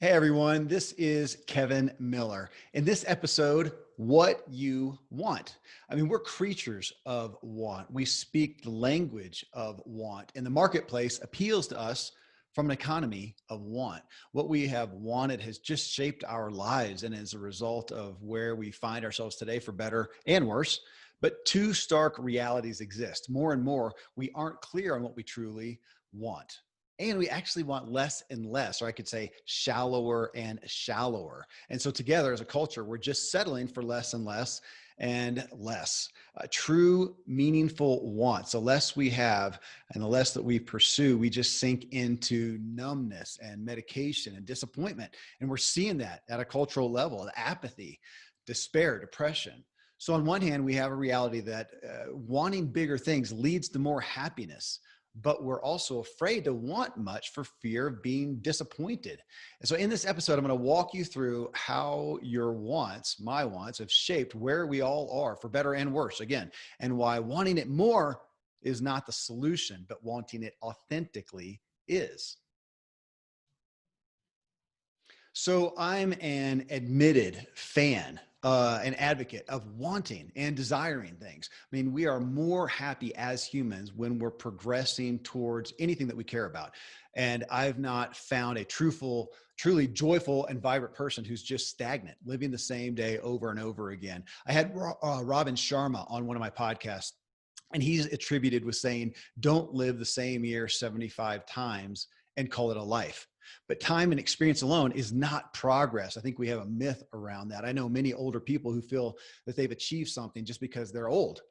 Hey everyone, this is Kevin Miller. In this episode, what you want. We're creatures of want. We speak the language of want, and the marketplace appeals to us from an economy of want. What we have wanted has just shaped our lives, and as a result of where we find ourselves today, for better and worse. But two stark realities exist. More and more, we aren't clear on what we truly want. And we actually want less and less, or I could say shallower and shallower. And so together as a culture, we're just settling for less and less and less. True, meaningful wants. The less we have and the less that we pursue, we just sink into numbness and medication and disappointment. And we're seeing that at a cultural level, apathy, despair, depression. So on one hand, we have a reality that wanting bigger things leads to more happiness, but we're also afraid to want much for fear of being disappointed. And so in this episode, I'm going to walk you through how your wants, my wants, have shaped where we all are, for better and worse, again, and why wanting it more is not the solution, but wanting it authentically is. So I'm an admitted fan, an advocate of wanting and desiring things. We are more happy as humans when we're progressing towards anything that we care about. And I've not found a truly joyful and vibrant person who's just stagnant, living the same day over and over again. I had Robin Sharma on one of my podcasts, and he's attributed with saying, don't live the same year 75 times and call it a life. But time and experience alone is not progress. I think we have a myth around that. I know many older people who feel that they've achieved something just because they're old.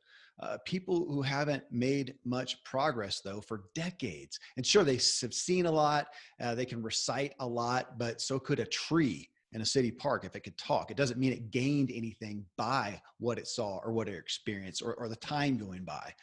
People who haven't made much progress, though, for decades. And sure, they have seen a lot, they can recite a lot, but so could a tree in a city park if it could talk. It doesn't mean it gained anything by what it saw or what it experienced or the time going by.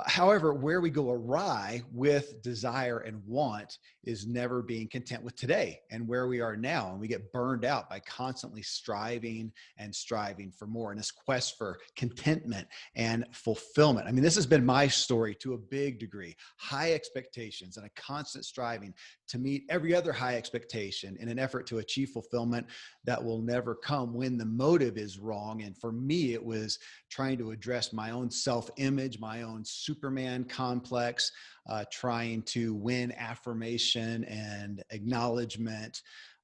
However, where we go awry with desire and want is never being content with today and where we are now. And we get burned out by constantly striving and striving for more in this quest for contentment and fulfillment. This has been my story to a big degree. High expectations and a constant striving to meet every other high expectation in an effort to achieve fulfillment that will never come when the motive is wrong. And for me, it was trying to address my own self-image, my own Superman complex, trying to win affirmation and acknowledgement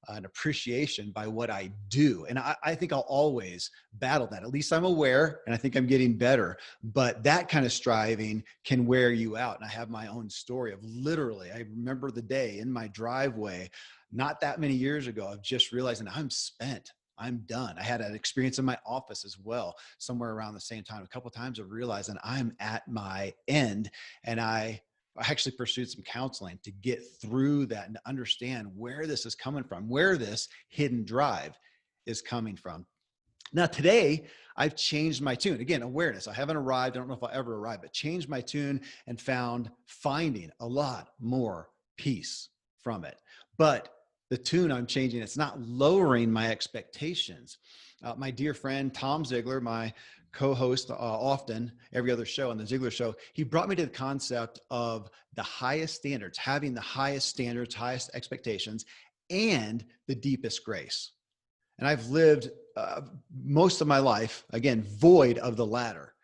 and appreciation by what I do. And I think I'll always battle that. At least I'm aware, and I think I'm getting better. But that kind of striving can wear you out. And I have my own story of literally, I remember the day in my driveway, not that many years ago, of just realizing I'm spent. I'm done. I had an experience in my office as well, somewhere around the same time, a couple of times of realizing I'm at my end. And I actually pursued some counseling to get through that and to understand where this is coming from, where this hidden drive is coming from. Now, today, I've changed my tune. Again, awareness. I haven't arrived. I don't know if I'll ever arrive, but changed my tune and finding a lot more peace from it. But the tune I'm changing, it's not lowering my expectations. My dear friend, Tom Ziegler, my co-host often every other show on the Ziegler Show, he brought me to the concept of the highest standards, having the highest standards, highest expectations, and the deepest grace. And I've lived most of my life, again, void of the latter.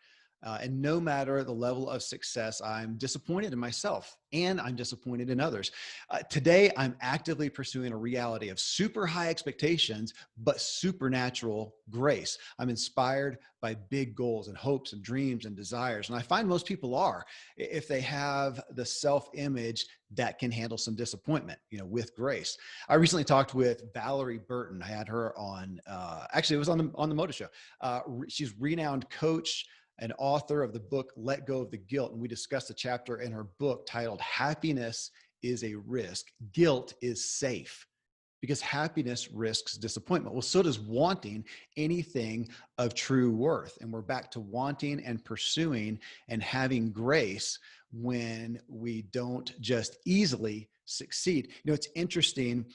And no matter the level of success, I'm disappointed in myself and I'm disappointed in others. Today, I'm actively pursuing a reality of super high expectations, but supernatural grace. I'm inspired by big goals and hopes and dreams and desires. And I find most people are, if they have the self-image that can handle some disappointment, with grace. I recently talked with Valerie Burton. I had her on, actually it was on the Moda Show. She's a renowned coach, an author of the book, Let Go of the Guilt. And we discussed a chapter in her book titled Happiness is a Risk, Guilt is Safe, because happiness risks disappointment. Well, so does wanting anything of true worth. And we're back to wanting and pursuing and having grace when we don't just easily succeed. It's interesting.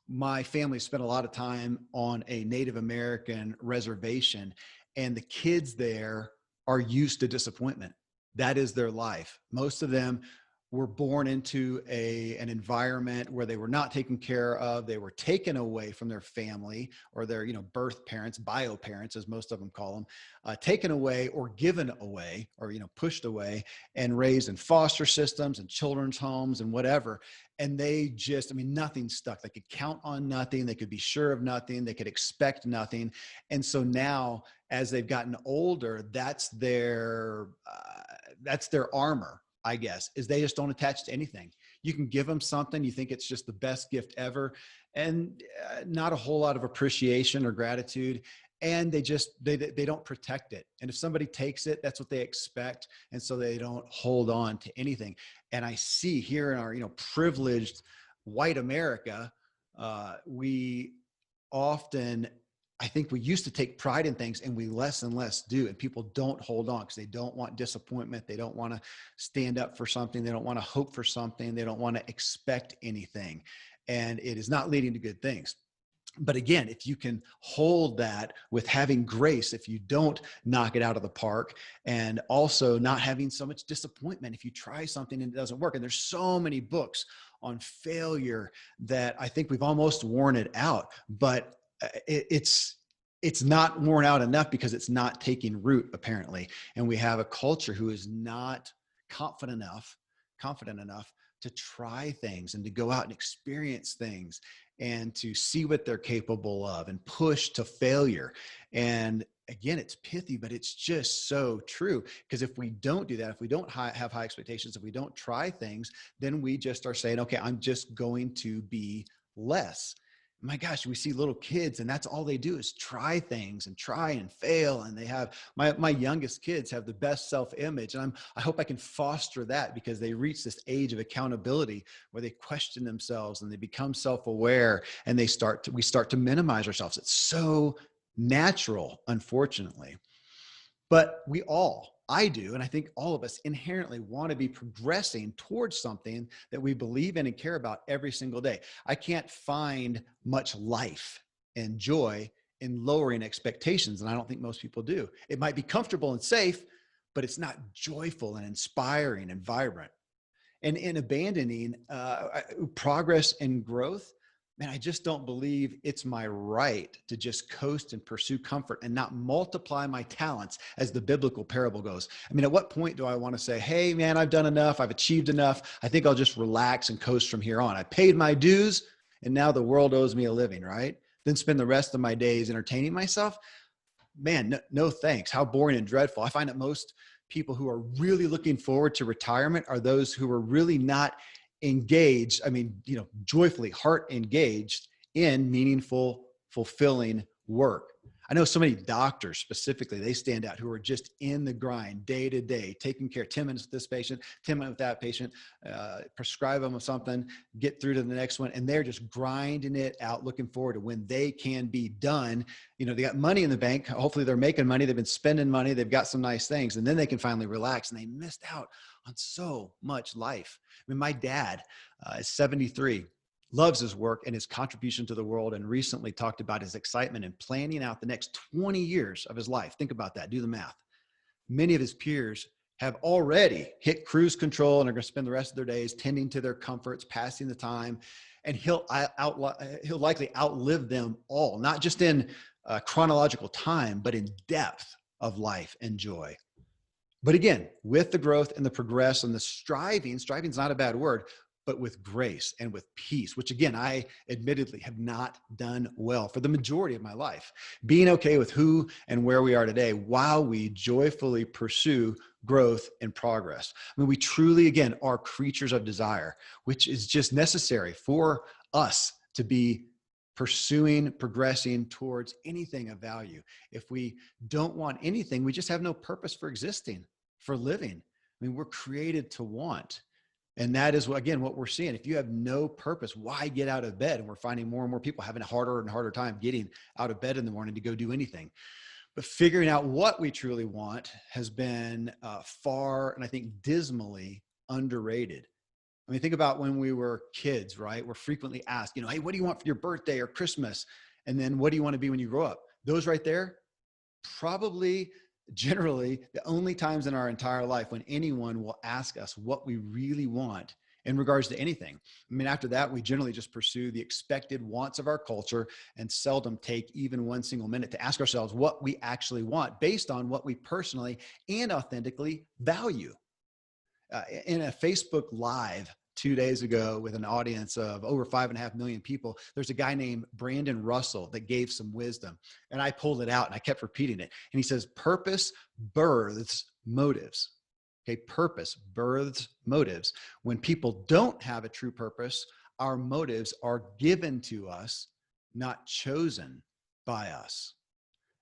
My family spent a lot of time on a Native American reservation, and the kids there are used to disappointment. That is their life. Most of them were born into an environment where they were not taken care of. They were taken away from their family or their, birth parents, bio parents, as most of them call them, taken away or given away or, pushed away and raised in foster systems and children's homes and whatever. And they just, nothing stuck. They could count on nothing. They could be sure of nothing. They could expect nothing. And so now, as they've gotten older, that's their armor, I guess, is they just don't attach to anything. You can give them something, you think it's just the best gift ever, and not a whole lot of appreciation or gratitude. And they don't protect it. And if somebody takes it, that's what they expect. And so they don't hold on to anything. And I see here in our, privileged white America, we often, I think we used to take pride in things and we less and less do. And people don't hold on because they don't want disappointment. They don't want to stand up for something. They don't want to hope for something. They don't want to expect anything. And it is not leading to good things. But again, if you can hold that with having grace, if you don't knock it out of the park, and also not having so much disappointment if you try something and it doesn't work. And there's so many books on failure that I think we've almost worn it out, but it's not worn out enough because it's not taking root, apparently. And we have a culture who is not confident enough to try things and to go out and experience things and to see what they're capable of and push to failure. And again, it's pithy, but it's just so true. Because if we don't do that, if we don't have high expectations, if we don't try things, then we just are saying, okay, I'm just going to be less. My gosh, we see little kids and that's all they do is try things and try and fail. And they have, my youngest kids have the best self-image. And I hope I can foster that because they reach this age of accountability where they question themselves and they become self-aware and we start to minimize ourselves. It's so natural, unfortunately. But I do, and I think all of us inherently want to be progressing towards something that we believe in and care about every single day. I can't find much life and joy in lowering expectations, and I don't think most people do. It might be comfortable and safe, but it's not joyful and inspiring and vibrant. And in abandoning progress and growth, man, I just don't believe it's my right to just coast and pursue comfort and not multiply my talents as the biblical parable goes. At what point do I want to say, hey, man, I've done enough. I've achieved enough. I think I'll just relax and coast from here on. I paid my dues and now the world owes me a living, right? Then spend the rest of my days entertaining myself. Man, no thanks. How boring and dreadful. I find that most people who are really looking forward to retirement are those who are really not engaged, joyfully heart engaged in meaningful, fulfilling work. I know so many doctors specifically, they stand out who are just in the grind day to day, taking care, 10 minutes with this patient, 10 minutes with that patient, prescribe them with something, get through to the next one. And they're just grinding it out, looking forward to when they can be done. They got money in the bank. Hopefully they're making money. They've been spending money. They've got some nice things. And then they can finally relax, and they missed out on so much life. My dad is 73, loves his work and his contribution to the world, and recently talked about his excitement in planning out the next 20 years of his life. Think about that. Do the math. Many of his peers have already hit cruise control and are going to spend the rest of their days tending to their comforts, passing the time, and he'll likely outlive them all, not just in chronological time, but in depth of life and joy. But again, with the growth and the progress and the striving's not a bad word, but with grace and with peace, which again, I admittedly have not done well for the majority of my life. Being okay with who and where we are today while we joyfully pursue growth and progress. We truly, again, are creatures of desire, which is just necessary for us to be pursuing, progressing towards anything of value. If we don't want anything, we just have no purpose for existing, for living. We're created to want. And that is, again, what we're seeing. If you have no purpose, why get out of bed? And we're finding more and more people having a harder and harder time getting out of bed in the morning to go do anything. But figuring out what we truly want has been far, and I think dismally, underrated. Think about when we were kids, right? We're frequently asked, hey, what do you want for your birthday or Christmas? And then what do you want to be when you grow up? Those right there, probably generally the only times in our entire life when anyone will ask us what we really want in regards to anything. I mean, after that, we generally just pursue the expected wants of our culture and seldom take even one single minute to ask ourselves what we actually want based on what we personally and authentically value. In a Facebook Live 2 days ago with an audience of over 5.5 million people, there's a guy named Brandon Russell that gave some wisdom. And I pulled it out and I kept repeating it. And he says, purpose births motives. Okay, purpose births motives. When people don't have a true purpose, our motives are given to us, not chosen by us.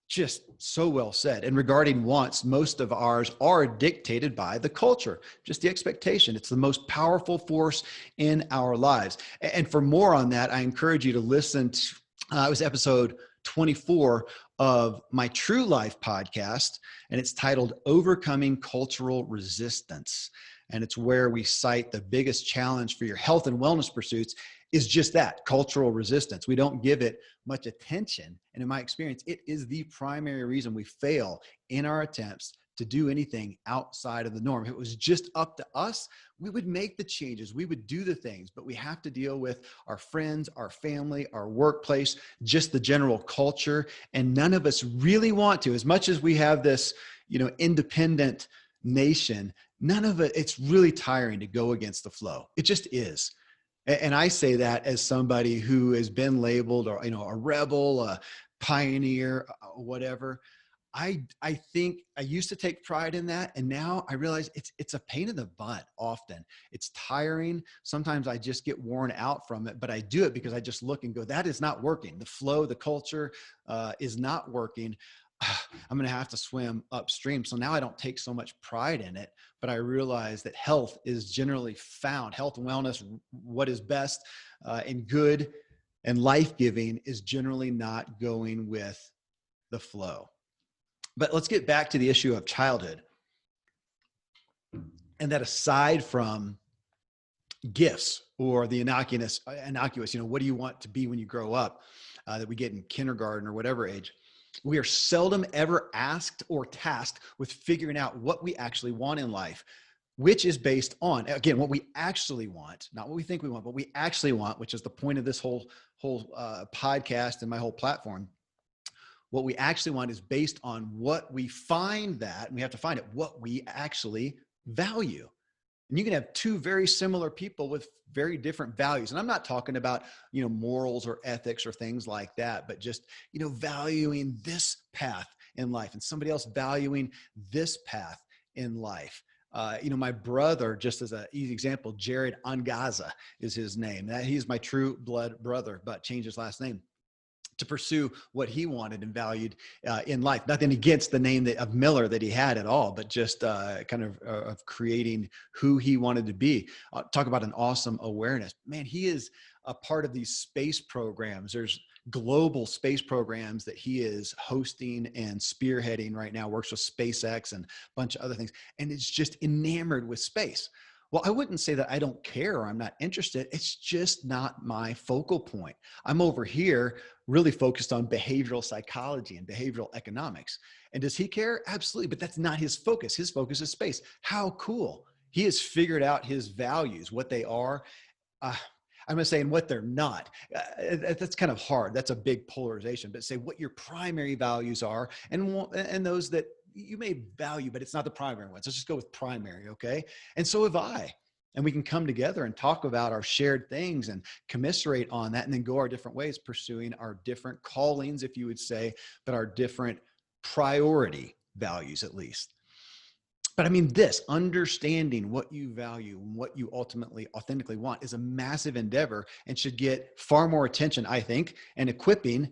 Just so well said. And regarding wants, most of ours are dictated by the culture, just the expectation. It's the most powerful force in our lives. And for more on that, I encourage you to listen to, it was episode 24 of my True Life podcast, and it's titled Overcoming Cultural Resistance. And it's where we cite the biggest challenge for your health and wellness pursuits is just that, cultural resistance. We don't give it much attention. And in my experience, it is the primary reason we fail in our attempts to do anything outside of the norm. If it was just up to us, we would make the changes, we would do the things, but we have to deal with our friends, our family, our workplace, just the general culture. And none of us really want to, as much as we have this, independent nation, none of it, it's really tiring to go against the flow. It just is. And I say that as somebody who has been labeled, or, a rebel, a pioneer, whatever. I think I used to take pride in that. And now I realize it's a pain in the butt often. It's tiring. Sometimes I just get worn out from it, but I do it because I just look and go, that is not working. The flow, the culture is not working. I'm going to have to swim upstream. So now I don't take so much pride in it, but I realize that health is generally found. Health and wellness, what is best and good and life-giving, is generally not going with the flow. But let's get back to the issue of childhood. And that aside from gifts or the innocuous, what do you want to be when you grow up, that we get in kindergarten or whatever age, we are seldom ever asked or tasked with figuring out what we actually want in life, which is based on, again, what we actually want, not what we think we want, but we actually want, which is the point of this whole podcast and my whole platform. What we actually want is based on what we find that, and we have to find it, what we actually value. And you can have two very similar people with very different values. And I'm not talking about, morals or ethics or things like that, but just, valuing this path in life and somebody else valuing this path in life. My brother, just as an easy example, Jared Angaza is his name. He's my true blood brother, but changed his last name to pursue what he wanted and valued in life. Nothing against the name of Miller that he had at all, but just kind of creating who he wanted to be. Talk about an awesome awareness. Man, he is a part of these space programs. There's global space programs that he is hosting and spearheading right now, works with SpaceX and a bunch of other things. And it's just enamored with space. Well, I wouldn't say that I don't care or I'm not interested. It's just not my focal point. I'm over here really focused on behavioral psychology and behavioral economics. And does he care? Absolutely. But that's not his focus. His focus is space. How cool. He has figured out his values, what they are. I'm going to say, and what they're not. That's kind of hard. That's a big polarization. But say what your primary values are and those that you may value, but it's not the primary ones. Let's just go with primary. Okay. And so have I, and we can come together and talk about our shared things and commiserate on that and then go our different ways, pursuing our different callings, if you would say, but our different priority values at least. But I mean, this understanding what you value and what you ultimately authentically want is a massive endeavor and should get far more attention, I think, and equipping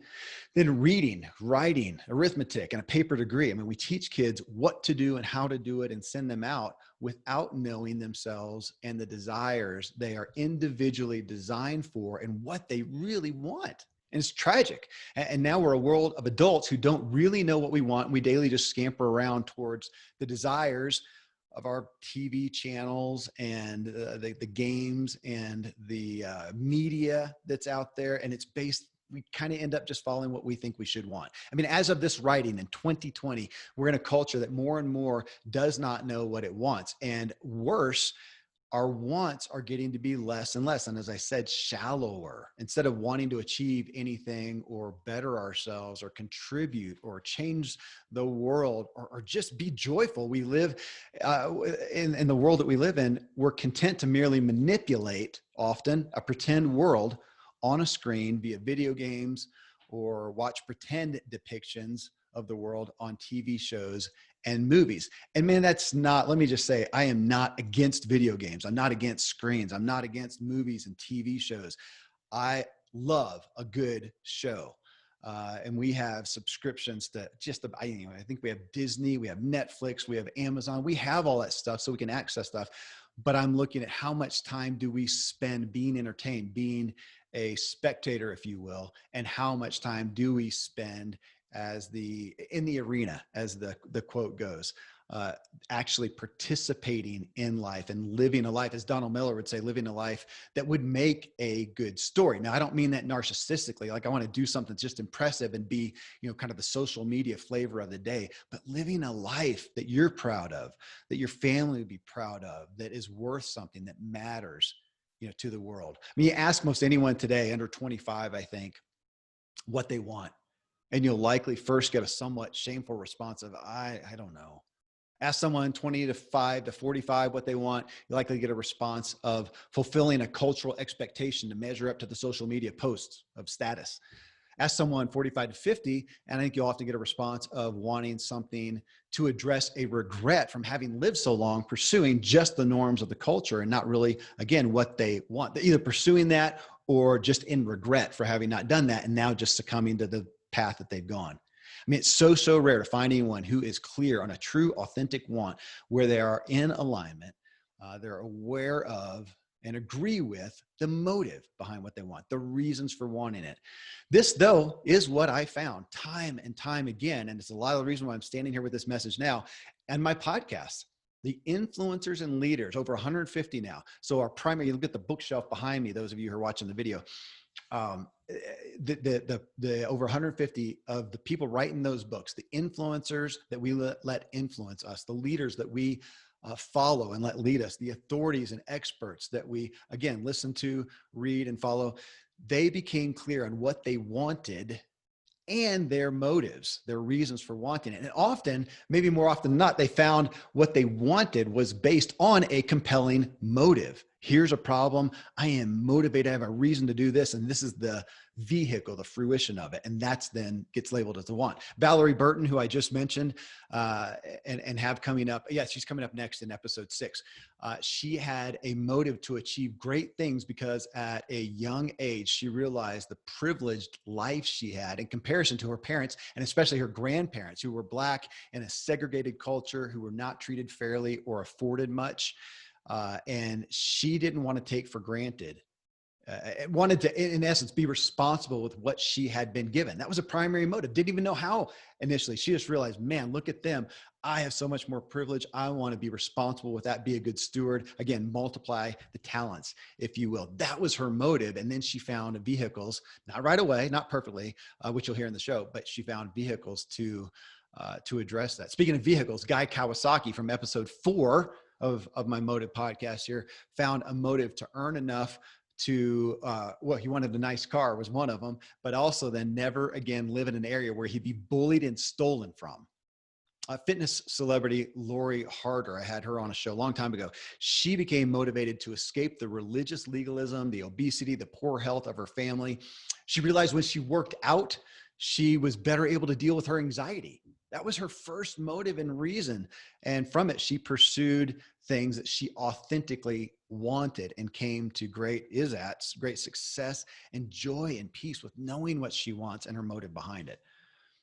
than reading, writing, arithmetic, and a paper degree. I mean, we teach kids what to do and how to do it and send them out without knowing themselves and the desires they are individually designed for and what they really want. And it's tragic. And now we're a world of adults who don't really know what we want. We daily just scamper around towards the desires of our TV channels and the games and the media that's out there. And it's based we kind of end up just following what we think we should want. I mean, as of this writing in 2020, we're in a culture that more and more does not know what it wants. And worse, our wants are getting to be less and less. And as I said, shallower. Instead of wanting to achieve anything or better ourselves or contribute or change the world or just be joyful, we live in the world that we live in, we're content to merely manipulate often a pretend world on a screen via video games or watch pretend depictions of the world on TV shows and movies. And man, that's not, let me just say, I am not against video games. I'm not against screens. I'm not against movies and TV shows. I love a good show. And we have subscriptions to I think we have Disney, we have Netflix, we have Amazon, we have all that stuff so we can access stuff. But I'm looking at how much time do we spend being entertained, being a spectator, if you will, and how much time do we spend in the arena, as the quote goes, actually participating in life and living a life, as Donald Miller would say, living a life that would make a good story. Now, I don't mean that narcissistically, like I want to do something that's just impressive and be, kind of the social media flavor of the day, but living a life that you're proud of, that your family would be proud of, that is worth something, that matters, to the world. I mean, you ask most anyone today under 25, I think, what they want. And you'll likely first get a somewhat shameful response of, I don't know. Ask someone 25 to 45 what they want. You likely get a response of fulfilling a cultural expectation to measure up to the social media posts of status. Ask someone 45 to 50, and I think you'll often get a response of wanting something to address a regret from having lived so long pursuing just the norms of the culture and not really, again, what they want. They're either pursuing that or just in regret for having not done that and now just succumbing to the path that they've gone. I mean, it's so rare to find anyone who is clear on a true, authentic want, where they are in alignment, they're aware of and agree with the motive behind what they want, the reasons for wanting it. This, though, is what I found time and time again, and it's a lot of the reason why I'm standing here with this message now and my podcast. The influencers and leaders, over 150 now. So our primary, you look at the bookshelf behind me, those of you who are watching the video, the over 150 of the people writing those books, the influencers that we let influence us, the leaders that we follow and let lead us, the authorities and experts that we, again, listen to, read, and follow, they became clear on what they wanted and their motives, their reasons for wanting it. And often, maybe more often than not, they found what they wanted was based on a compelling motive. Here's a problem. I am motivated. I have a reason to do this. And this is the vehicle, the fruition of it. And that's then gets labeled as the want. Valerie Burton, who I just mentioned and have coming up. Yeah, she's coming up next in episode 6. She had a motive to achieve great things because at a young age, she realized the privileged life she had in comparison to her parents, and especially her grandparents, who were Black in a segregated culture, who were not treated fairly or afforded much. And she didn't want to take for granted, wanted to, in essence, be responsible with what she had been given. That was a primary motive. Didn't even know how initially. She just realized, man, look at them. I have so much more privilege. I want to be responsible with that, be a good steward. Again, multiply the talents, if you will. That was her motive. And then she found vehicles, not right away, not perfectly, which you'll hear in the show, but she found vehicles to address that. Speaking of vehicles, Guy Kawasaki from episode 4 of my Motive podcast here found a motive to earn enough to, he wanted a nice car was one of them, but also then never again live in an area where he'd be bullied and stolen from. Fitness celebrity Lori Harder, I had her on a show a long time ago. She became motivated to escape the religious legalism, the obesity, the poor health of her family. She realized when she worked out, she was better able to deal with her anxiety. That was her first motive and reason. And from it, she pursued things that she authentically wanted and came to great success and joy and peace with knowing what she wants and her motive behind it.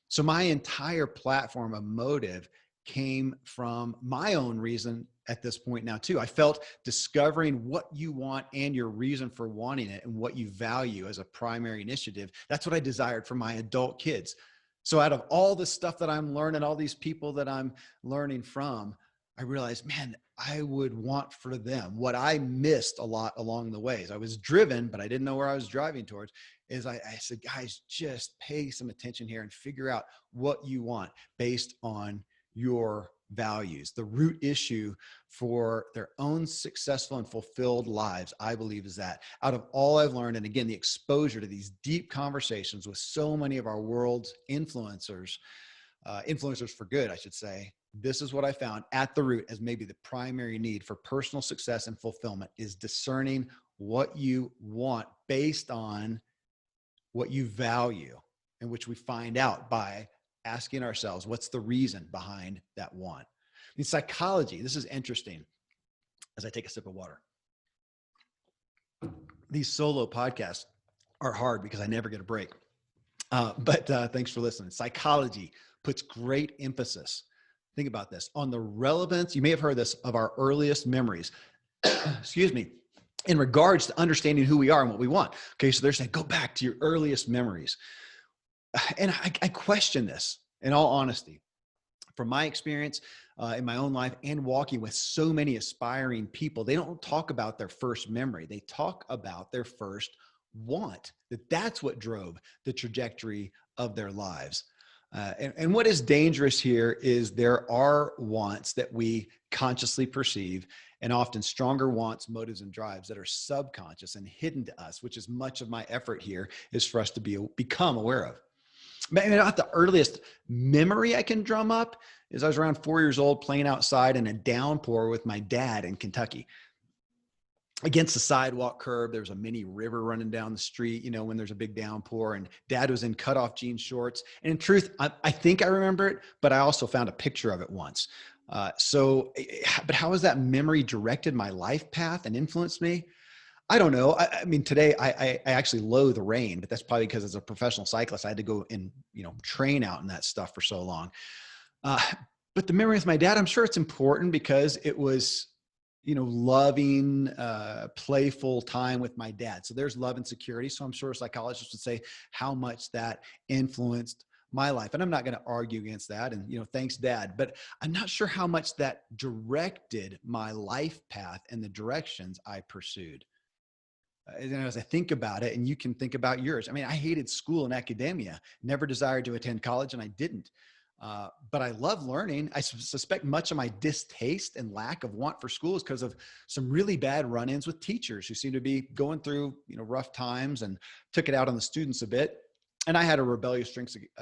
So my entire platform of motive came from my own reason at this point now too. I felt discovering what you want and your reason for wanting it and what you value as a primary initiative. That's what I desired for my adult kids. So out of all the stuff that I'm learning, all these people that I'm learning from, I realized, man, I would want for them. What I missed a lot along the ways, I was driven, but I didn't know where I was driving towards, is I said, guys, just pay some attention here and figure out what you want based on your values. The root issue for their own successful and fulfilled lives, I believe, is that out of all I've learned, and again, the exposure to these deep conversations with so many of our world's influencers, influencers for good, I should say, this is what I found at the root as maybe the primary need for personal success and fulfillment is discerning what you want based on what you value, and which we find out by asking ourselves, what's the reason behind that want? In psychology, this is interesting as I take a sip of water. These solo podcasts are hard because I never get a break. But thanks for listening. Psychology puts great emphasis, think about this, on the relevance, you may have heard this, of our earliest memories, excuse me, in regards to understanding who we are and what we want. Okay, so they're saying, go back to your earliest memories. And I question this in all honesty. From my experience in my own life and walking with so many aspiring people, they don't talk about their first memory. They talk about their first want, that's what drove the trajectory of their lives. And what is dangerous here is there are wants that we consciously perceive, and often stronger wants, motives, and drives that are subconscious and hidden to us, which is much of my effort here is for us to become aware of. Maybe not the earliest memory I can drum up is I was around 4 years old playing outside in a downpour with my dad in Kentucky. Against the sidewalk curb, there was a mini river running down the street, you know, when there's a big downpour, and dad was in cutoff jean shorts. And in truth, I think I remember it, but I also found a picture of it once. But how has that memory directed my life path and influenced me? I don't know. I mean, today I actually loathe the rain, but that's probably because as a professional cyclist, I had to go and, train out in that stuff for so long. But the memory with my dad, I'm sure it's important because it was, loving, playful time with my dad. So there's love and security. So I'm sure psychologists would say how much that influenced my life. And I'm not going to argue against that. And, thanks, Dad. But I'm not sure how much that directed my life path and the directions I pursued. As I think about it, and you can think about yours. I mean, I hated school and academia, never desired to attend college, and I didn't. But I love learning. I suspect much of my distaste and lack of want for school is because of some really bad run-ins with teachers who seem to be going through, rough times and took it out on the students a bit. And I had a rebellious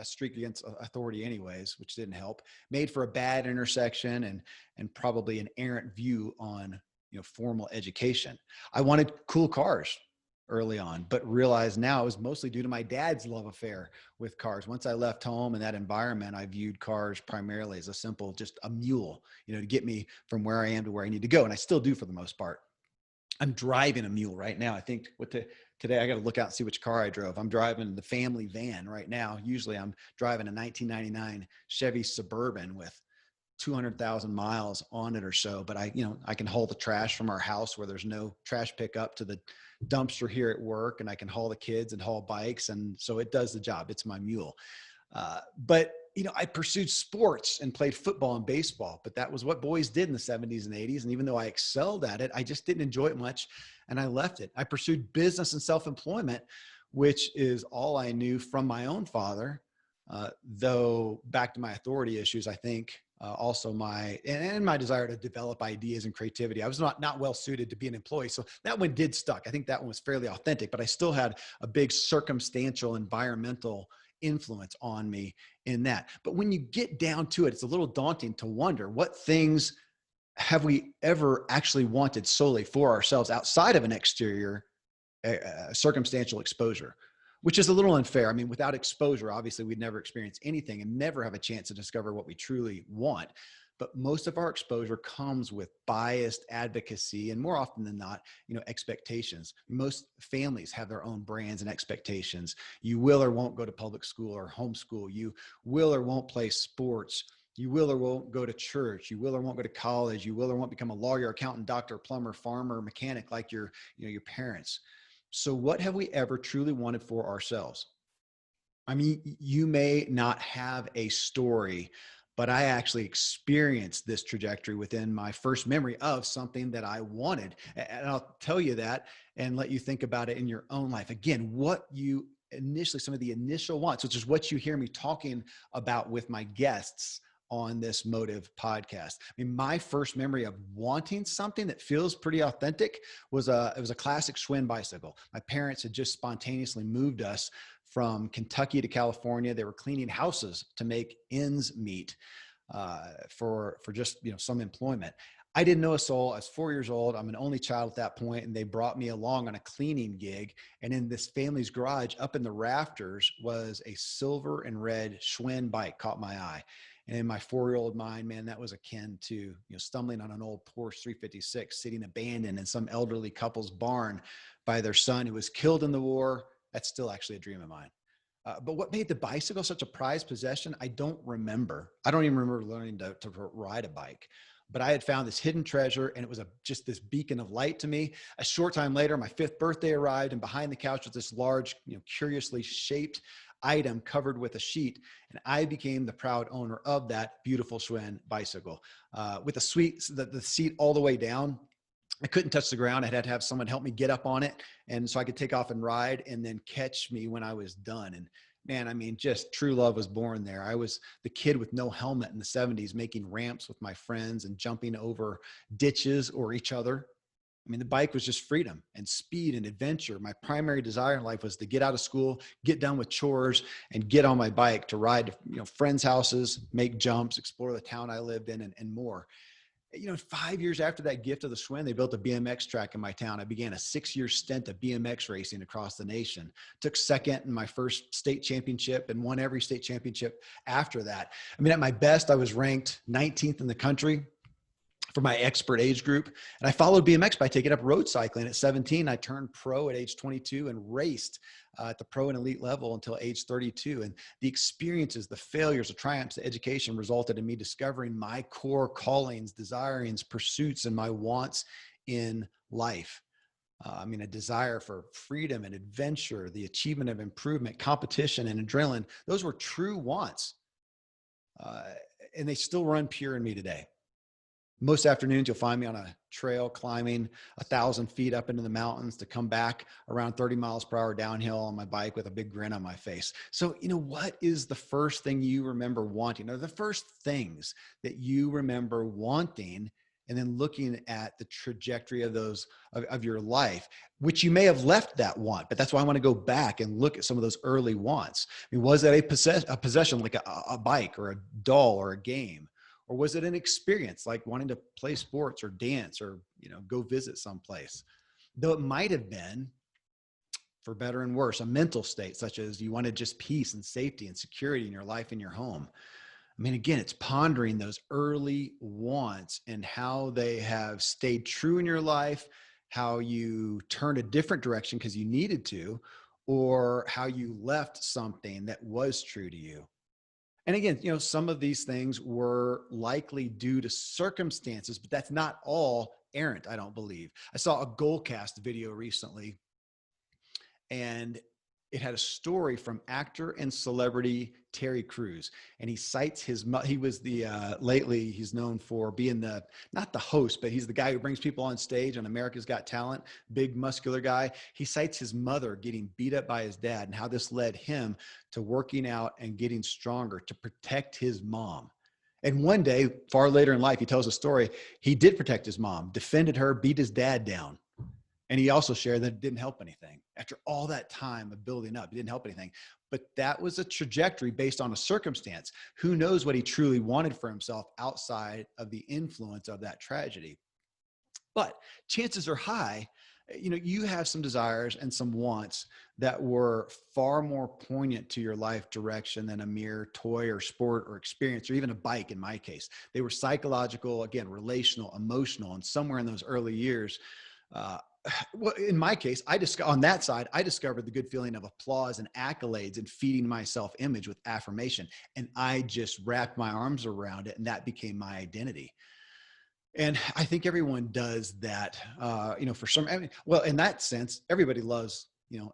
streak against authority anyways, which didn't help. Made for a bad intersection and probably an errant view on, formal education. I wanted cool cars early on, but realized now it was mostly due to my dad's love affair with cars. Once I left home in that environment, I viewed cars primarily as just a mule, to get me from where I am to where I need to go. And I still do for the most part. I'm driving a mule right now. I think today I got to look out and see which car I drove. I'm driving the family van right now. Usually I'm driving a 1999 Chevy Suburban with 200,000 miles on it or so, but I can haul the trash from our house where there's no trash pickup to the dumpster here at work, and I can haul the kids and haul bikes. And so it does the job. It's my mule. But I pursued sports and played football and baseball, but that was what boys did in the 70s and 80s. And even though I excelled at it, I just didn't enjoy it much, and I left it. I pursued business and self-employment, which is all I knew from my own father. Though back to my authority issues, I think also my desire to develop ideas and creativity. I was not well suited to be an employee. So that one did stuck. I think that one was fairly authentic, but I still had a big circumstantial environmental influence on me in that. But when you get down to it, it's a little daunting to wonder what things have we ever actually wanted solely for ourselves outside of an exterior circumstantial exposure, which is a little unfair. I mean, without exposure, obviously we'd never experience anything and never have a chance to discover what we truly want. But most of our exposure comes with biased advocacy and, more often than not, expectations. Most families have their own brands and expectations. You will or won't go to public school or homeschool. You will or won't play sports. You will or won't go to church. You will or won't go to college. You will or won't become a lawyer, accountant, doctor, plumber, farmer, mechanic like your parents. So what have we ever truly wanted for ourselves? I mean, you may not have a story but I actually experienced this trajectory within my first memory of something that I wanted. And I'll tell you that and let you think about it in your own life. Again, what you initially, some of the initial wants, which is what you hear me talking about with my guests on this Motive podcast. I mean, my first memory of wanting something that feels pretty authentic was it was a classic Schwinn bicycle. My parents had just spontaneously moved us from Kentucky to California. They were cleaning houses to make ends meet for just some employment. I didn't know a soul. I was 4 years old. I'm an only child at that point, and they brought me along on a cleaning gig. And in this family's garage, up in the rafters, was a silver and red Schwinn bike. Caught my eye. And in my 4-year-old mind, man, that was akin to stumbling on an old Porsche 356 sitting abandoned in some elderly couple's barn by their son who was killed in the war. That's still actually a dream of mine. But what made the bicycle such a prized possession, I don't remember. I don't even remember learning to ride a bike. But I had found this hidden treasure, and it was just this beacon of light to me. A short time later, my 5th birthday arrived, and behind the couch was this large, curiously shaped item covered with a sheet. And I became the proud owner of that beautiful Schwinn bicycle with the seat all the way down. I couldn't touch the ground. I had to have someone help me get up on it. And so I could take off and ride and then catch me when I was done. And man, I mean, just true love was born there. I was the kid with no helmet in the 70s, making ramps with my friends and jumping over ditches or each other. I mean, the bike was just freedom and speed and adventure. My primary desire in life was to get out of school, get done with chores, and get on my bike to ride to friends' houses, make jumps, explore the town I lived in, and more. 5 years after that gift of the Schwinn, they built a BMX track in my town. I began a 6-year stint of BMX racing across the nation. Took second in my first state championship and won every state championship after that. I mean, at my best, I was ranked 19th in the country for my expert age group. And I followed BMX by taking up road cycling at 17. I turned pro at age 22 and raced at the pro and elite level until age 32. And the experiences, the failures, the triumphs, the education resulted in me discovering my core callings, desirings, pursuits, and my wants in life. A desire for freedom and adventure, the achievement of improvement, competition, and adrenaline. Those were true wants. And they still run pure in me today. Most afternoons, you'll find me on a trail climbing 1,000 feet up into the mountains to come back around 30 miles per hour downhill on my bike with a big grin on my face. So, what is the first thing you remember wanting, or the first things that you remember wanting, and then looking at the trajectory of those of your life, which you may have left that want, but that's why I want to go back and look at some of those early wants. I mean, was that a possession like a bike or a doll or a game? Or was it an experience like wanting to play sports or dance or, go visit someplace? Though it might have been, for better and worse, a mental state, such as you wanted just peace and safety and security in your life and your home. I mean, again, it's pondering those early wants and how they have stayed true in your life, how you turned a different direction because you needed to, or how you left something that was true to you. And again, some of these things were likely due to circumstances, but that's not all errant, I don't believe. I saw a Goalcast video recently, and it had a story from actor and celebrity Terry Crews. And he cites he was lately he's known for being not the host, but he's the guy who brings people on stage on America's Got Talent, big muscular guy. He cites his mother getting beat up by his dad and how this led him to working out and getting stronger to protect his mom. And one day, far later in life, he tells a story. He did protect his mom, defended her, beat his dad down. And he also shared that it didn't help anything. After all that time of building up, it didn't help anything. But that was a trajectory based on a circumstance. Who knows what he truly wanted for himself outside of the influence of that tragedy? But chances are high, you have some desires and some wants that were far more poignant to your life direction than a mere toy or sport or experience, or even a bike in my case. They were psychological, again, relational, emotional, and somewhere in those early years, well, in my case, on that side, I discovered the good feeling of applause and accolades and feeding my self-image with affirmation. And I just wrapped my arms around it, and that became my identity. And I think everyone does that, for some, well, in that sense, everybody loves,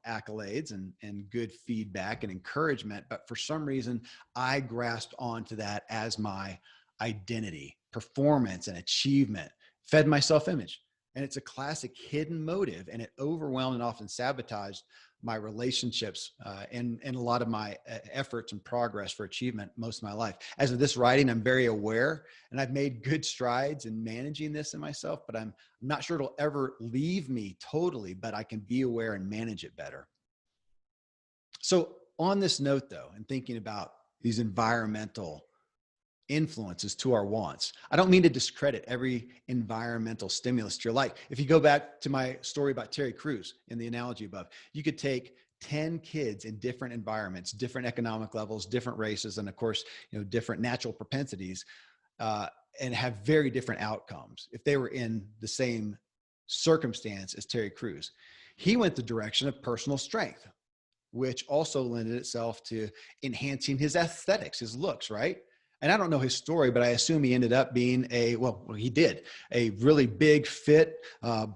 accolades and good feedback and encouragement. But for some reason, I grasped onto that as my identity, performance, and achievement, fed my self-image. And it's a classic hidden motive, and it overwhelmed and often sabotaged my relationships and a lot of my efforts and progress for achievement most of my life. As of this writing, I'm very aware, and I've made good strides in managing this in myself, but I'm not sure it'll ever leave me totally, but I can be aware and manage it better. So on this note, though, and thinking about these environmental influences to our wants, I don't mean to discredit every environmental stimulus to your life. If you go back to my story about Terry Crews in the analogy above, you could take 10 kids in different environments, different economic levels, different races, and of course, different natural propensities, and have very different outcomes if they were in the same circumstance as Terry Crews. He went the direction of personal strength, which also lended itself to enhancing his aesthetics, his looks, right? And I don't know his story, but I assume he ended up being he did, a really big, fit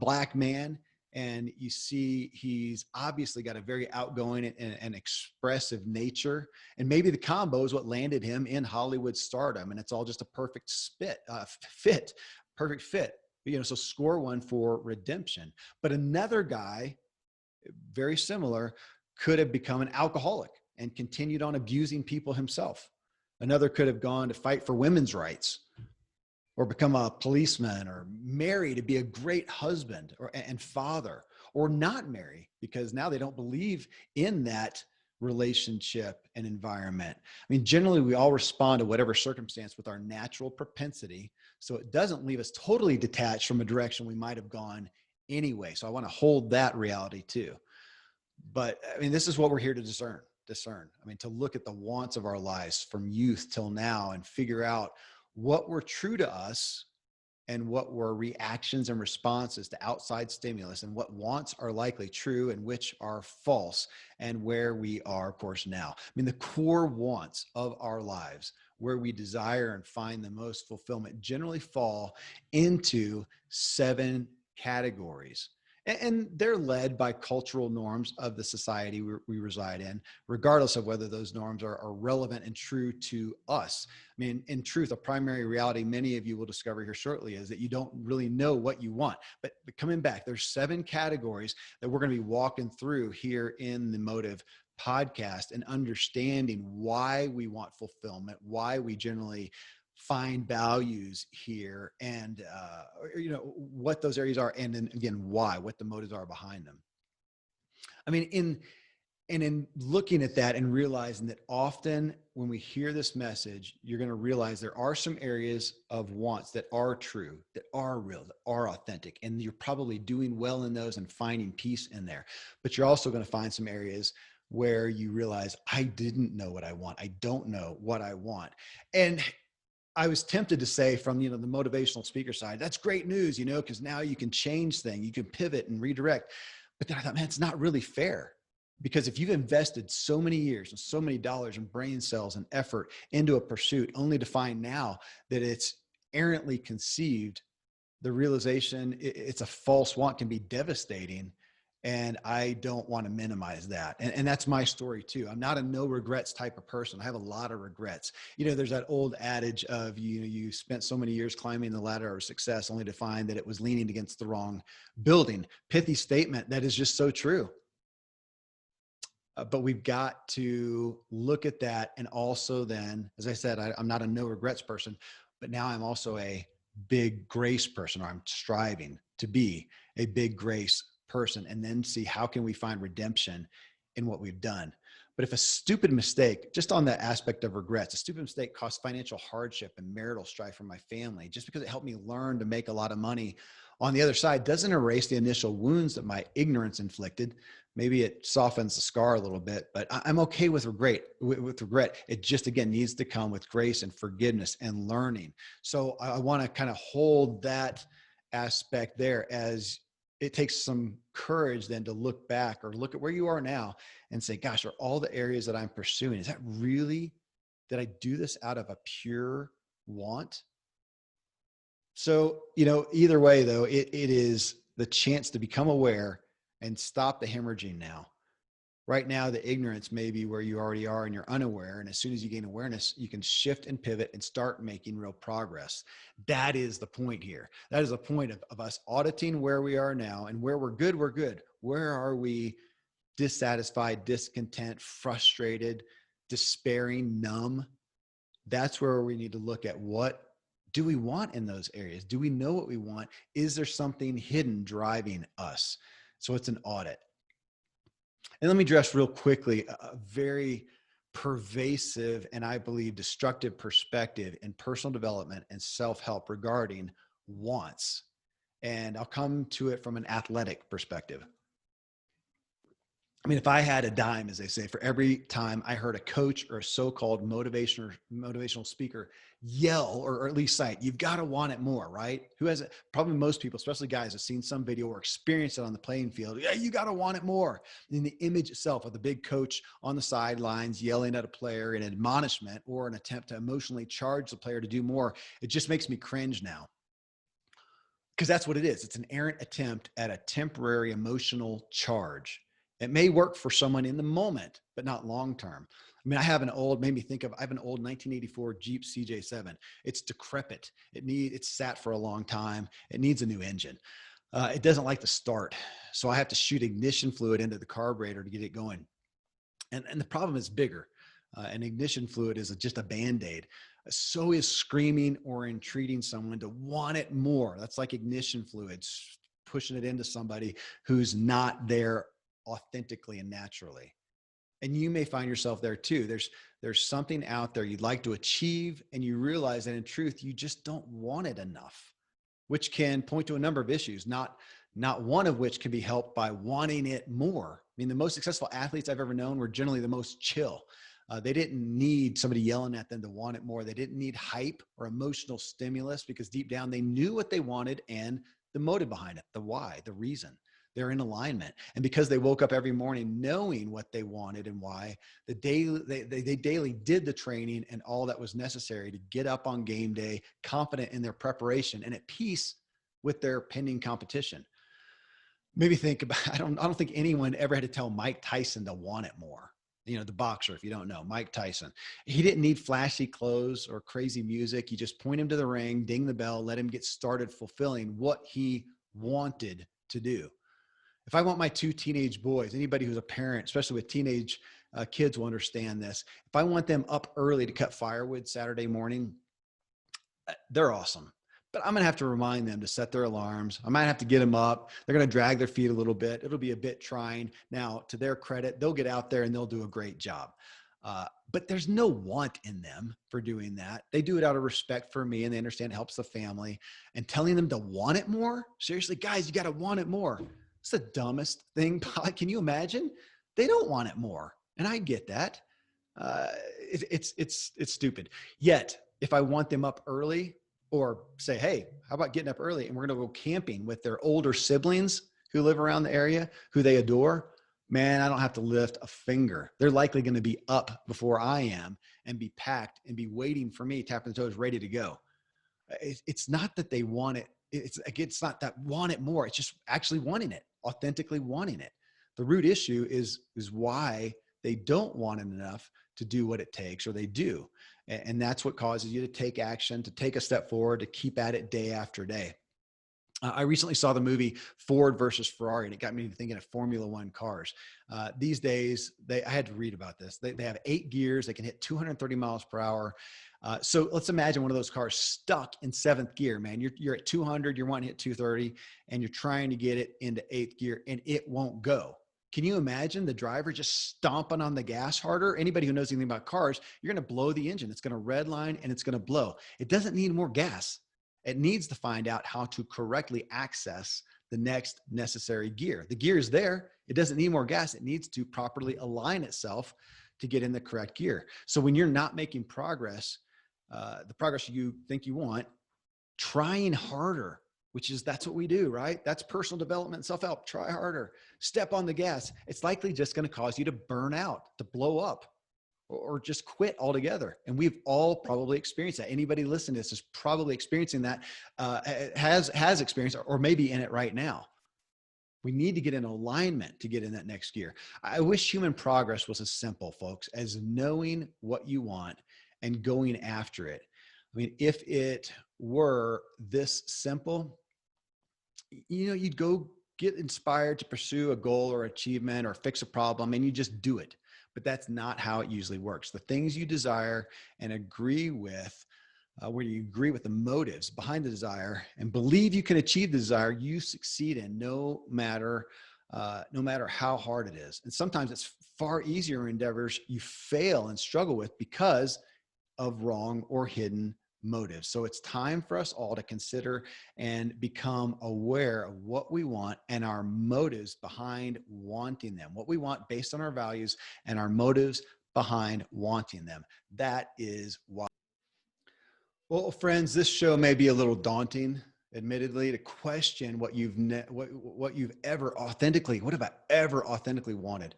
black man. And you see, he's obviously got a very outgoing and expressive nature. And maybe the combo is what landed him in Hollywood stardom. And it's all just a perfect perfect fit. So score one for redemption. But another guy, very similar, could have become an alcoholic and continued on abusing people himself. Another could have gone to fight for women's rights, or become a policeman, or marry to be a great husband and father, or not marry because now they don't believe in that relationship and environment. I mean, generally we all respond to whatever circumstance with our natural propensity. So it doesn't leave us totally detached from a direction we might have gone anyway. So I want to hold that reality too. But I mean, this is what we're here to discern. I mean, to look at the wants of our lives from youth till now and figure out what were true to us and what were reactions and responses to outside stimulus, and what wants are likely true and which are false, and where we are, of course, now. I mean, the core wants of our lives, where we desire and find the most fulfillment, generally fall into 7 categories. And they're led by cultural norms of the society we reside in, regardless of whether those norms are relevant and true to us. I mean, in truth, a primary reality many of you will discover here shortly is that you don't really know what you want. But coming back, there's 7 categories that we're going to be walking through here in the Motive podcast, and understanding why we want fulfillment, why we generally find values here, and what those areas are, and then again what the motives are behind them. I mean, in looking at that and realizing that often when we hear this message, you're going to realize there are some areas of wants that are true, that are real, that are authentic, and you're probably doing well in those and finding peace in there. But you're also going to find some areas where you realize, I didn't know what I want. I don't know what I want. And I was tempted to say from, the motivational speaker side, that's great news, because now you can change things, you can pivot and redirect. But then I thought, man, it's not really fair, because if you've invested so many years and so many dollars and brain cells and effort into a pursuit, only to find now that it's errantly conceived, the realization it's a false want can be devastating. And I don't want to minimize that. And that's my story too. I'm not a no regrets type of person. I have a lot of regrets. There's that old adage of, you spent so many years climbing the ladder of success only to find that it was leaning against the wrong building. Pithy statement that is just so true. But we've got to look at that. And also then, as I said, I'm not a no regrets person, but now I'm also a big grace person, or I'm striving to be a big grace person, and then see how can we find redemption in what we've done. But if a stupid mistake, just on that aspect of regrets, a stupid mistake caused financial hardship and marital strife for my family, just because it helped me learn to make a lot of money on the other side, doesn't erase the initial wounds that my ignorance inflicted. Maybe it softens the scar a little bit, but I'm okay with regret. It just, again, needs to come with grace and forgiveness and learning. So I want to kind of hold that aspect there, as it takes some courage then to look back or look at where you are now and say, gosh, are all the areas that I'm pursuing, is that really, did I do this out of a pure want? So, either way though, it is the chance to become aware and stop the hemorrhaging now. Right now, the ignorance may be where you already are and you're unaware. And as soon as you gain awareness, you can shift and pivot and start making real progress. That is the point here. That is the point of us auditing where we are now, and where we're good, we're good. Where are we dissatisfied, discontent, frustrated, despairing, numb? That's where we need to look at, what do we want in those areas? Do we know what we want? Is there something hidden driving us? So it's an audit. And let me address real quickly a very pervasive and, I believe, destructive perspective in personal development and self-help regarding wants. And I'll come to it from an athletic perspective. I mean, if I had a dime, as they say, for every time I heard a coach or a so-called motivational speaker yell, or at least cite, you've got to want it more, right? Who has it? Probably most people, especially guys, have seen some video or experienced it on the playing field. Yeah, you got to want it more. And the image itself of the big coach on the sidelines yelling at a player in admonishment or an attempt to emotionally charge the player to do more, it just makes me cringe now. Because that's what it is. It's an errant attempt at a temporary emotional charge. It may work for someone in the moment, but not long-term. I mean, I have an old 1984 Jeep CJ7. It's decrepit. It's sat for a long time. It needs a new engine. It doesn't like to start. So I have to shoot ignition fluid into the carburetor to get it going. And the problem is bigger. And ignition fluid is just a Band-Aid. So is screaming or entreating someone to want it more. That's like ignition fluids, pushing it into somebody who's not there authentically and naturally. And you may find yourself there too. There's something out there you'd like to achieve, and you realize that in truth, you just don't want it enough, which can point to a number of issues, not one of which can be helped by wanting it more. I mean, the most successful athletes I've ever known were generally the most chill. They didn't need somebody yelling at them to want it more. They didn't need hype or emotional stimulus, because deep down they knew what they wanted and the motive behind it, the why, the reason. They're in alignment. And because they woke up every morning knowing what they wanted and why, they daily did the training and all that was necessary to get up on game day, confident in their preparation and at peace with their pending competition. Maybe think about, I don't think anyone ever had to tell Mike Tyson to want it more. You know, the boxer, if you don't know, Mike Tyson. He didn't need flashy clothes or crazy music. You just point him to the ring, ding the bell, let him get started fulfilling what he wanted to do. If I want my two teenage boys, anybody who's a parent, especially with teenage kids, will understand this. If I want them up early to cut firewood Saturday morning, they're awesome. But I'm going to have to remind them to set their alarms. I might have to get them up. They're going to drag their feet a little bit. It'll be a bit trying. Now, to their credit, they'll get out there and they'll do a great job. But there's no want in them for doing that. They do it out of respect for me, and they understand it helps the family. And telling them to want it more? Seriously, guys, you got to want it more. It's the dumbest thing. Can you imagine? They don't want it more. And I get that. It's stupid. Yet, if I want them up early, or say, hey, how about getting up early and we're going to go camping with their older siblings who live around the area, who they adore, man, I don't have to lift a finger. They're likely going to be up before I am and be packed and be waiting for me, tapping the toes, ready to go. It's not that they want it. It's not that want it more. It's just actually wanting it, authentically wanting it. The root issue is why they don't want it enough to do what it takes, or they do. And that's what causes you to take action, to take a step forward, to keep at it day after day. I recently saw the movie Ford versus Ferrari, and it got me thinking of Formula One cars. These days, I had to read about this. They have 8 gears. They can hit 230 miles per hour. So let's imagine one of those cars stuck in 7th gear, man. You're at 200, you're wanting to hit 230, and you're trying to get it into 8th gear, and it won't go. Can you imagine the driver just stomping on the gas harder? Anybody who knows anything about cars, you're going to blow the engine. It's going to redline and it's going to blow. It doesn't need more gas. It needs to find out how to correctly access the next necessary gear. The gear is there. It doesn't need more gas. It needs to properly align itself to get in the correct gear. So when you're not making progress, the progress you think you want, trying harder, that's what we do, right? That's personal development and self-help. Try harder, step on the gas. It's likely just going to cause you to burn out, to blow up, or just quit altogether. And we've all probably experienced that. Anybody listening to this is probably experiencing that, has experienced, or maybe in it right now. We need to get in alignment to get in that next gear. I wish human progress was as simple, folks, as knowing what you want and going after it. I mean, if it were this simple, you'd go get inspired to pursue a goal or achievement or fix a problem and you just do it. But that's not how it usually works. The things you desire and agree with, where you agree with the motives behind the desire and believe you can achieve the desire, you succeed in no matter how hard it is. And sometimes it's far easier endeavors you fail and struggle with because of wrong or hidden motives. So it's time for us all to consider and become aware of what we want and our motives behind wanting them, what we want based on our values and our motives behind wanting them. That is why. Well, friends, this show may be a little daunting, admittedly, to question what you've ever authentically, what have I ever authentically wanted?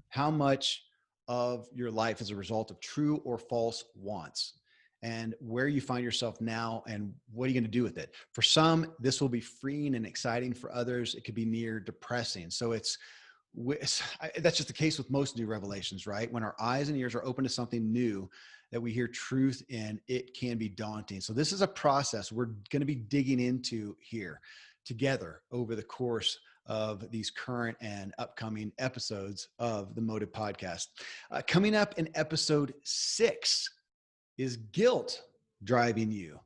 How much of your life is a result of true or false wants, and where you find yourself now and what are you going to do with it? For some, this will be freeing and exciting. For others, it could be near depressing. So that's just the case with most new revelations, right? When our eyes and ears are open to something new that we hear truth in, it can be daunting. So this is a process we're going to be digging into here together over the course of these current and upcoming episodes of the Motive Podcast. Coming up in episode 6, is guilt driving you?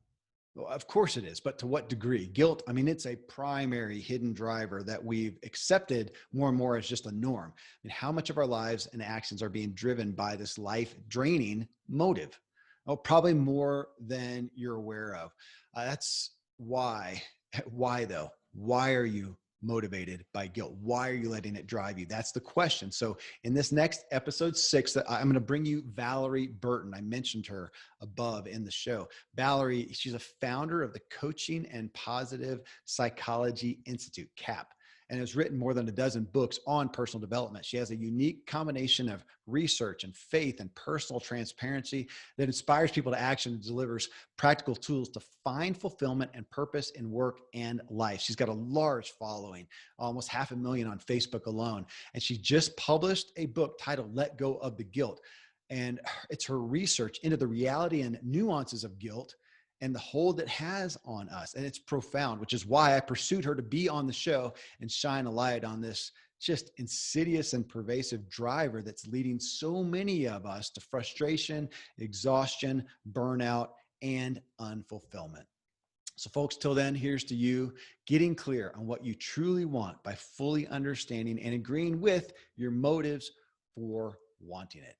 Well, of course it is, but to what degree? Guilt, I mean, it's a primary hidden driver that we've accepted more and more as just a norm. And how much of our lives and actions are being driven by this life-draining motive? Oh, probably more than you're aware of. That's why. Why though? Why are you motivated by guilt? Why are you letting it drive you? That's the question. So in this next episode 6, that I'm going to bring you Valerie Burton. I mentioned her above in the show. Valerie, she's a founder of the Coaching and Positive Psychology Institute, CAP, and has written more than a dozen books on personal development. She has a unique combination of research and faith and personal transparency that inspires people to action and delivers practical tools to find fulfillment and purpose in work and life. She's got a large following, almost 500,000 on Facebook alone. And she just published a book titled Let Go of the Guilt. And it's her research into the reality and nuances of guilt and the hold it has on us. And it's profound, which is why I pursued her to be on the show and shine a light on this just insidious and pervasive driver that's leading so many of us to frustration, exhaustion, burnout, and unfulfillment. So folks, till then, here's to you getting clear on what you truly want by fully understanding and agreeing with your motives for wanting it.